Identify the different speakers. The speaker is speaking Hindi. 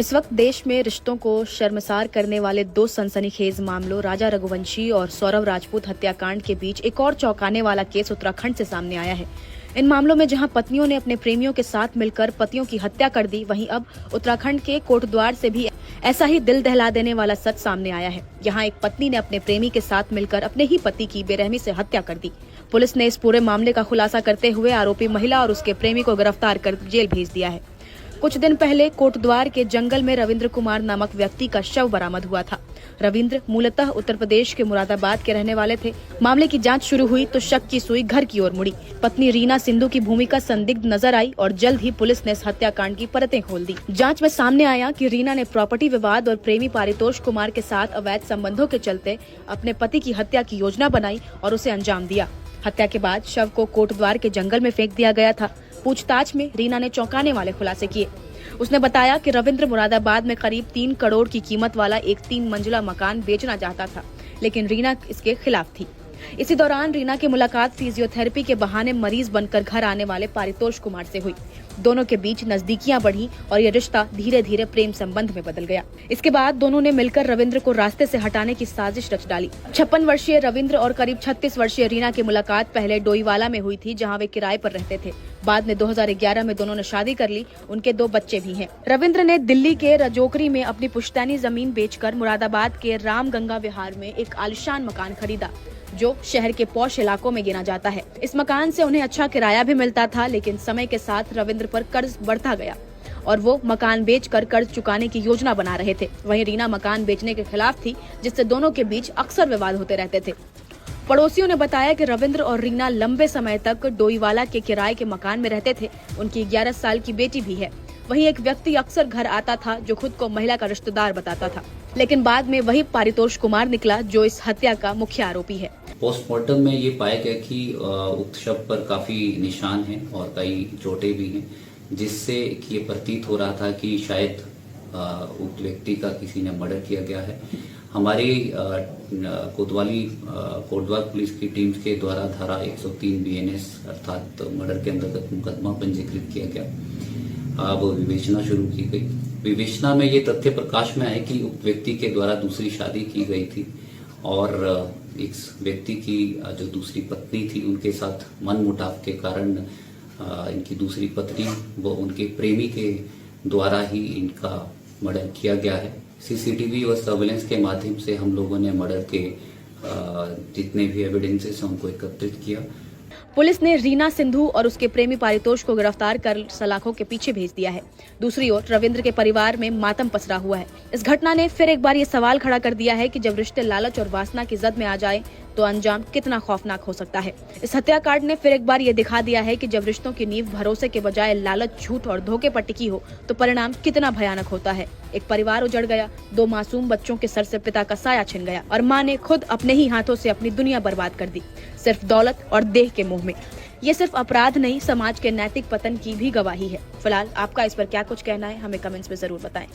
Speaker 1: इस वक्त देश में रिश्तों को शर्मसार करने वाले दो सनसनीखेज मामलों राजा रघुवंशी और सौरव राजपूत हत्याकांड के बीच एक और चौंकाने वाला केस उत्तराखंड से सामने आया है। इन मामलों में जहां पत्नियों ने अपने प्रेमियों के साथ मिलकर पतियों की हत्या कर दी, वहीं अब उत्तराखंड के कोटद्वार से भी ऐसा ही दिल दहला देने वाला सच सामने आया है। यहाँ एक पत्नी ने अपने प्रेमी के साथ मिलकर अपने ही पति की बेरहमी से हत्या कर दी। पुलिस ने इस पूरे मामले का खुलासा करते हुए आरोपी महिला और उसके प्रेमी को गिरफ्तार कर जेल भेज दिया है। कुछ दिन पहले कोटद्वार के जंगल में रविंद्र कुमार नामक व्यक्ति का शव बरामद हुआ था। रविंद्र मूलतः उत्तर प्रदेश के मुरादाबाद के रहने वाले थे। मामले की जांच शुरू हुई तो शक की सुई घर की ओर मुड़ी। पत्नी रीना सिंधु की भूमिका संदिग्ध नजर आई और जल्द ही पुलिस ने इस हत्याकांड की परतें खोल दी। जांच में सामने आया कि रीना ने प्रॉपर्टी विवाद और प्रेमी पारितोष कुमार के साथ अवैध संबंधों के चलते अपने पति की हत्या की योजना बनाई और उसे अंजाम दिया। हत्या के बाद शव को कोटद्वार के जंगल में फेंक दिया गया था। पूछताछ में रीना ने चौंकाने वाले खुलासे किए। उसने बताया कि रविंद्र मुरादाबाद में करीब 3 करोड़ की कीमत वाला एक 3 मंजिला मकान बेचना चाहता था, लेकिन रीना इसके खिलाफ थी। इसी दौरान रीना की मुलाकात फिजियोथेरेपी के बहाने मरीज बनकर घर आने वाले पारितोष कुमार से हुई। दोनों के बीच नजदीकियां बढ़ी और ये रिश्ता धीरे धीरे प्रेम संबंध में बदल गया। इसके बाद दोनों ने मिलकर रविंद्र को रास्ते से हटाने की साजिश रच डाली। 56 वर्षीय रविंद्र और करीब 36 वर्षीय रीना की मुलाकात पहले डोईवाला में हुई थी, जहां वे किराए पर रहते थे। बाद में 2011 में दोनों ने शादी कर ली। उनके 2 बच्चे भी हैं। रविंद्र ने दिल्ली के रजोकरी में अपनी पुश्तैनी जमीन बेचकर मुरादाबाद के रामगंगा विहार में एक आलिशान मकान खरीदा, जो शहर के पॉश इलाकों में गिना जाता है। इस मकान से उन्हें अच्छा किराया भी मिलता था, लेकिन समय के साथ रविंद्र पर कर्ज बढ़ता गया और वो मकान बेचकर कर्ज चुकाने की योजना बना रहे थे। वहीं रीना मकान बेचने के खिलाफ थी, जिससे दोनों के बीच अक्सर विवाद होते रहते थे। पड़ोसियों ने बताया कि रविंद्र और रीना लंबे समय तक डोईवाला के किराए के मकान में रहते थे। उनकी 11 साल की बेटी भी है। वहीं एक व्यक्ति अक्सर घर आता था, जो खुद को महिला का रिश्तेदार बताता था, लेकिन बाद में वही पारितोष कुमार निकला, जो इस हत्या का मुख्य आरोपी है।
Speaker 2: पोस्टमार्टम में ये पाया गया कि उक्त शव पर काफी निशान हैं और कई चोटें भी हैं, जिससे ये प्रतीत हो रहा था कि शायद उक्त व्यक्ति का किसी ने मर्डर किया गया है। हमारी कोतवाली पुलिस की टीम के द्वारा धारा 103 BNS अर्थात मर्डर के अंतर्गत मुकदमा पंजीकृत किया गया। अब विवेचना शुरू की गई। विवेचना में ये तथ्य प्रकाश में आए कि उक्त व्यक्ति के द्वारा दूसरी शादी की गई थी और इस व्यक्ति की जो दूसरी पत्नी थी, उनके साथ मनमुटाव के कारण इनकी दूसरी पत्नी व उनके प्रेमी के द्वारा ही इनका मर्डर किया गया है। CCTV व सर्वेलेंस के माध्यम से हम लोगों ने मर्डर के जितने भी एविडेंसेस हैं उनको एकत्रित किया।
Speaker 1: पुलिस ने रीना सिंधु और उसके प्रेमी पारितोष को गिरफ्तार कर सलाखों के पीछे भेज दिया है। दूसरी ओर रविंद्र के परिवार में मातम पसरा हुआ है। इस घटना ने फिर एक बार ये सवाल खड़ा कर दिया है कि जब रिश्ते लालच और वासना की जद में आ जाए तो अंजाम कितना खौफनाक हो सकता है। इस हत्याकांड ने फिर एक बार ये दिखा दिया है कि जब रिश्तों की नींव भरोसे के बजाय लालच, झूठ और धोखे पर टिकी हो तो परिणाम कितना भयानक होता है। एक परिवार उजड़ गया, 2 मासूम बच्चों के सर से पिता का साया छिन गया और माँ ने खुद अपने ही हाथों से अपनी दुनिया बर्बाद कर दी, सिर्फ दौलत और देह के मोह में। ये सिर्फ अपराध नहीं, समाज के नैतिक पतन की भी गवाही है। फिलहाल आपका इस पर क्या कुछ कहना है, हमें कमेंट्स में जरूर बताएं।